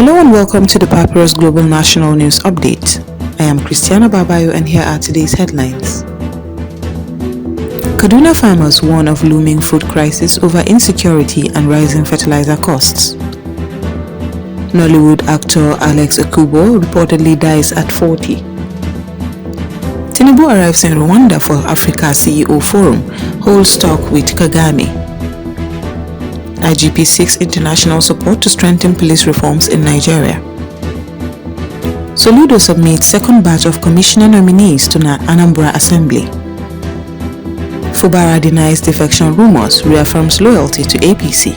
Hello and welcome to the Papyrus Global National News Update. I am Christiana Babayo and here are today's headlines. Kaduna farmers warn of looming food crisis over insecurity and rising fertiliser costs. Nollywood actor Alex Ekubo reportedly dies at 40. Tinubu arrives in Rwanda for Africa CEO Forum, holds talk with Kagame. IGP seeks international support to strengthen police reforms in Nigeria. Soludo submits second batch of commissioner nominees to Anambra Assembly. Fubara denies defection rumours, reaffirms loyalty to APC.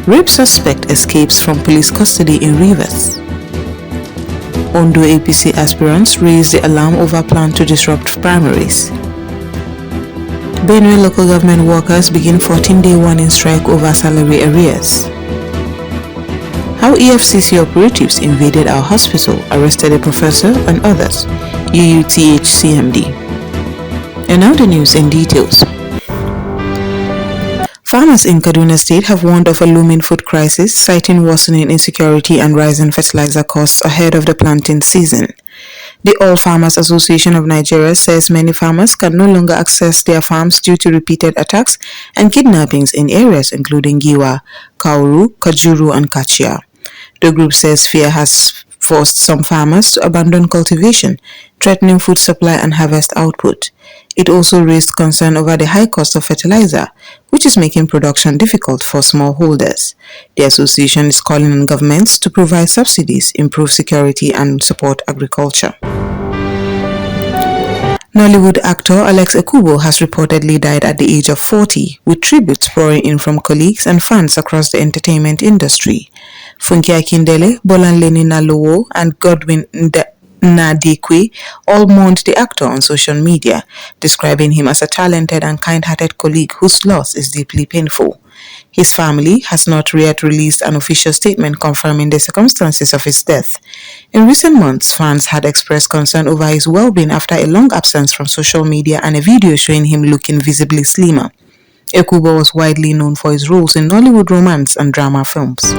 Rape suspect escapes from police custody in Rivers. Ondo APC aspirants raise the alarm over plan to disrupt primaries. Benue local government workers begin 14-day warning strike over salary arrears. How EFCC operatives invaded our hospital, arrested a professor and others. UUTH CMD. And now the news in details. Farmers in Kaduna State have warned of a looming food crisis, citing worsening insecurity and rising fertilizer costs ahead of the planting season. The All Farmers Association of Nigeria says many farmers can no longer access their farms due to repeated attacks and kidnappings in areas including Giwa, Kauru, Kajuru and Kachia. The group says fear has forced some farmers to abandon cultivation, threatening food supply and harvest output. It also raised concern over the high cost of fertilizer, which is making production difficult for smallholders. The association is calling on governments to provide subsidies, improve security and support agriculture. Nollywood actor Alex Ekubo has reportedly died at the age of 40, with tributes pouring in from colleagues and fans across the entertainment industry. Funke Akindele, Bolanle Ninalowo and Godwin Nadekwe all mourned the actor on social media, describing him as a talented and kind-hearted colleague whose loss is deeply painful. His family has not yet released an official statement confirming the circumstances of his death. In recent months, fans had expressed concern over his well-being after a long absence from social media and a video showing him looking visibly slimmer. Ekubo was widely known for his roles in Nollywood romance and drama films.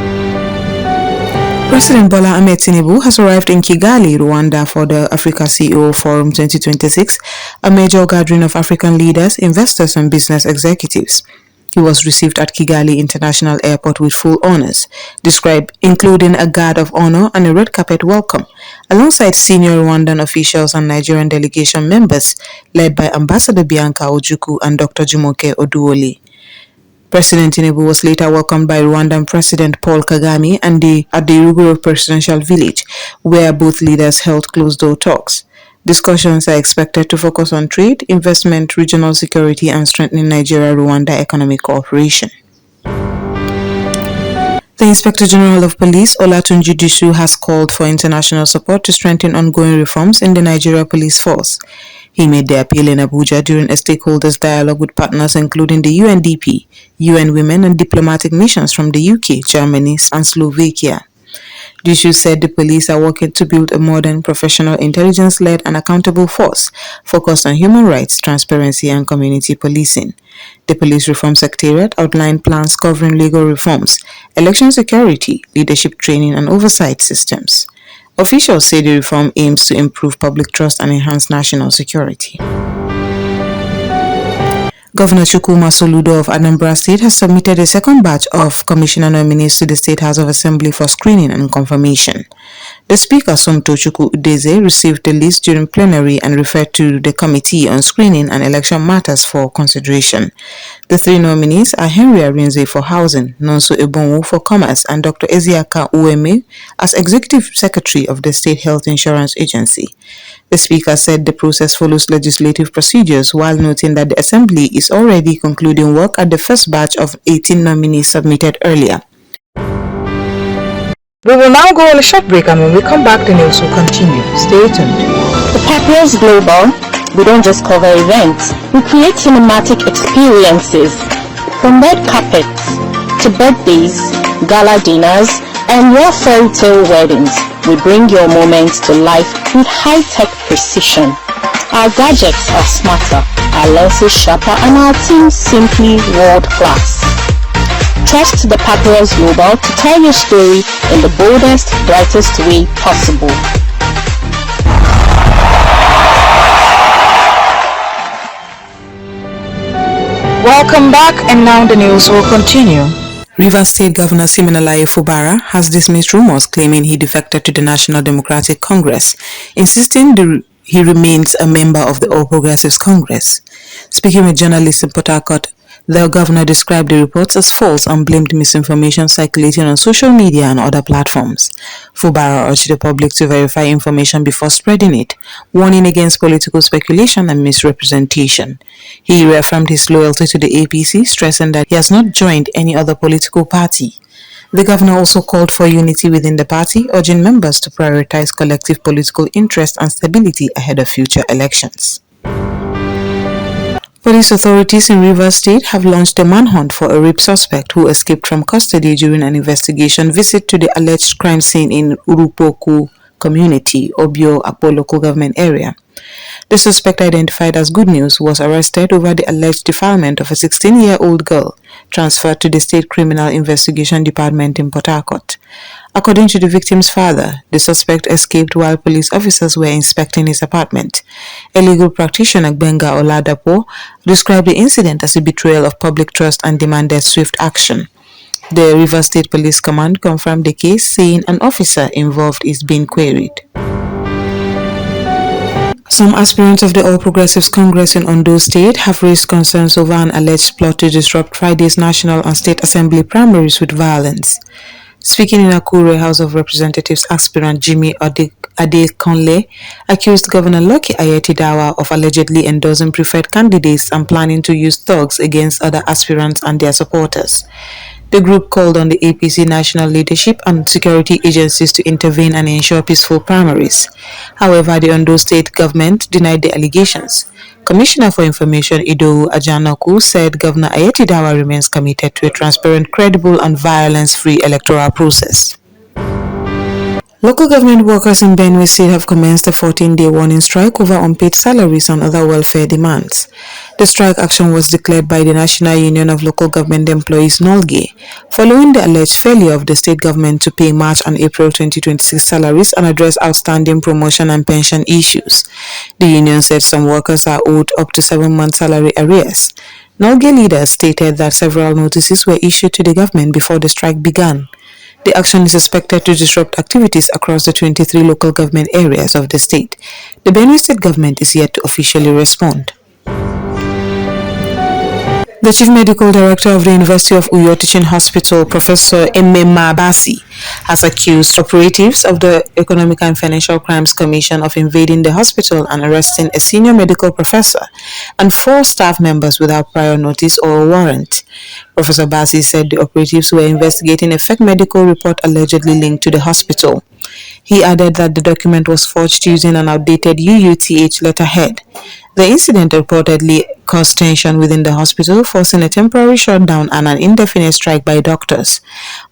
President Bola Ahmed Tinubu has arrived in Kigali, Rwanda for the Africa CEO Forum 2026, a major gathering of African leaders, investors and business executives. He was received at Kigali International Airport with full honors, including a guard of honor and a red carpet welcome, alongside senior Rwandan officials and Nigerian delegation members led by Ambassador Bianca Ojukwu and Dr. Jumoke Oduwole. President Tinubu was later welcomed by Rwandan President Paul Kagame at the Ruguru Presidential Village, where both leaders held closed-door talks. Discussions are expected to focus on trade, investment, regional security, and strengthening Nigeria-Rwanda economic cooperation. The Inspector General of Police, Olatunji Disu, has called for international support to strengthen ongoing reforms in the Nigeria Police Force. He made the appeal in Abuja during a stakeholders dialogue with partners including the UNDP, UN Women and diplomatic missions from the UK, Germany, and Slovakia. Disu said the police are working to build a modern, professional, intelligence-led and accountable force focused on human rights, transparency and community policing. The Police Reform Secretariat outlined plans covering legal reforms, election security, leadership training and oversight systems. Officials say the reform aims to improve public trust and enhance national security. Governor Chukwuma Soludo of Anambra State has submitted a second batch of commissioner nominees to the State House of Assembly for screening and confirmation. The Speaker, Somtochukwu Udeze, received the list during plenary and referred to the Committee on Screening and Election Matters for consideration. The three nominees are Henry Arinze for Housing, Nonso Ebonwu for Commerce, and Dr. Eziaka Uweme as Executive Secretary of the State Health Insurance Agency. The Speaker said the process follows legislative procedures while noting that the Assembly is already concluding work at the first batch of 18 nominees submitted earlier. We will now go on a short break, and when we come back the news will continue. Stay tuned. The Papyrus Global, we don't just cover events, we create cinematic experiences. From red carpets to birthdays, gala dinners, and your fairy tale weddings, we bring your moments to life with high-tech precision. Our gadgets are smarter, our lenses sharper, and our team simply world-class. Trust the Papyrus Global to tell your story in the boldest, brightest way possible. Welcome back, and now the news will continue. Rivers State Governor Siminalayi Fubara has dismissed rumors claiming he defected to the National Democratic Congress, insisting he remains a member of the All Progressives Congress. Speaking with journalists in Port Harcourt, the governor described the reports as false and blamed misinformation circulating on social media and other platforms. Fubara urged the public to verify information before spreading it, warning against political speculation and misrepresentation. He reaffirmed his loyalty to the APC, stressing that he has not joined any other political party. The governor also called for unity within the party, urging members to prioritize collective political interest and stability ahead of future elections. Police authorities in Rivers State have launched a manhunt for a rape suspect who escaped from custody during an investigation visit to the alleged crime scene in Urupoku community, Obio Akpo local government area. The suspect, identified as Good News, was arrested over the alleged defilement of a 16-year-old girl transferred to the State Criminal Investigation Department in Port Harcourt. According to the victim's father, the suspect escaped while police officers were inspecting his apartment. A legal practitioner, Gbenga Oladapo, described the incident as a betrayal of public trust and demanded swift action. The Rivers State Police Command confirmed the case, saying an officer involved is being queried. Some aspirants of the All Progressives Congress in Ondo State have raised concerns over an alleged plot to disrupt Friday's National and State Assembly primaries with violence. Speaking in Akure, House of Representatives aspirant Jimmy Adekunle accused Governor Lucky Ayetidawa of allegedly endorsing preferred candidates and planning to use thugs against other aspirants and their supporters. The group called on the APC national leadership and security agencies to intervene and ensure peaceful primaries. However, the Ondo State government denied the allegations. Commissioner for Information Idowu Ajanaku said Governor Ayetidawa remains committed to a transparent, credible and violence-free electoral process. Local government workers in Benue State have commenced a 14-day warning strike over unpaid salaries and other welfare demands. The strike action was declared by the National Union of Local Government Employees (NOLGE) following the alleged failure of the state government to pay March and April 2026 salaries and address outstanding promotion and pension issues. The union said some workers are owed up to 7-month salary arrears. NOLGE leaders stated that several notices were issued to the government before the strike began. The action is expected to disrupt activities across the 23 local government areas of the state. The Benue State government is yet to officially respond. The Chief Medical Director of the University of Uyo Teaching Hospital, Professor Emema Basi, has accused operatives of the Economic and Financial Crimes Commission of invading the hospital and arresting a senior medical professor and 4 staff members without prior notice or a warrant. Professor Basi said the operatives were investigating a fake medical report allegedly linked to the hospital. He added that the document was forged using an outdated UUTH letterhead. The incident reportedly caused tension within the hospital, forcing a temporary shutdown and an indefinite strike by doctors.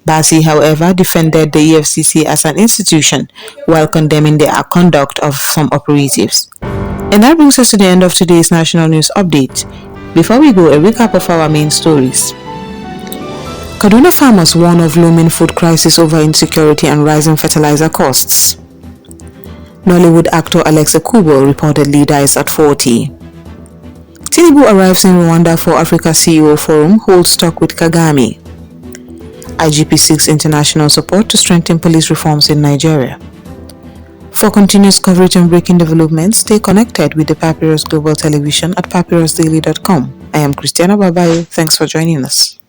Basi, however, defended the EFCC as an institution while condemning the conduct of some operatives. And that brings us to the end of today's National News Update. Before we go, a recap of our main stories. Kaduna farmers warn of looming food crisis over insecurity and rising fertiliser costs. Nollywood actor Alex Ekubo reportedly dies at 40. Tinubu arrives in Rwanda for Africa CEO Forum, holds talk with Kagame. IGP seeks international support to strengthen police reforms in Nigeria. For continuous coverage on breaking developments, stay connected with the Papyrus Global Television at papyrusdaily.com. I am Christiana Babayo. Thanks for joining us.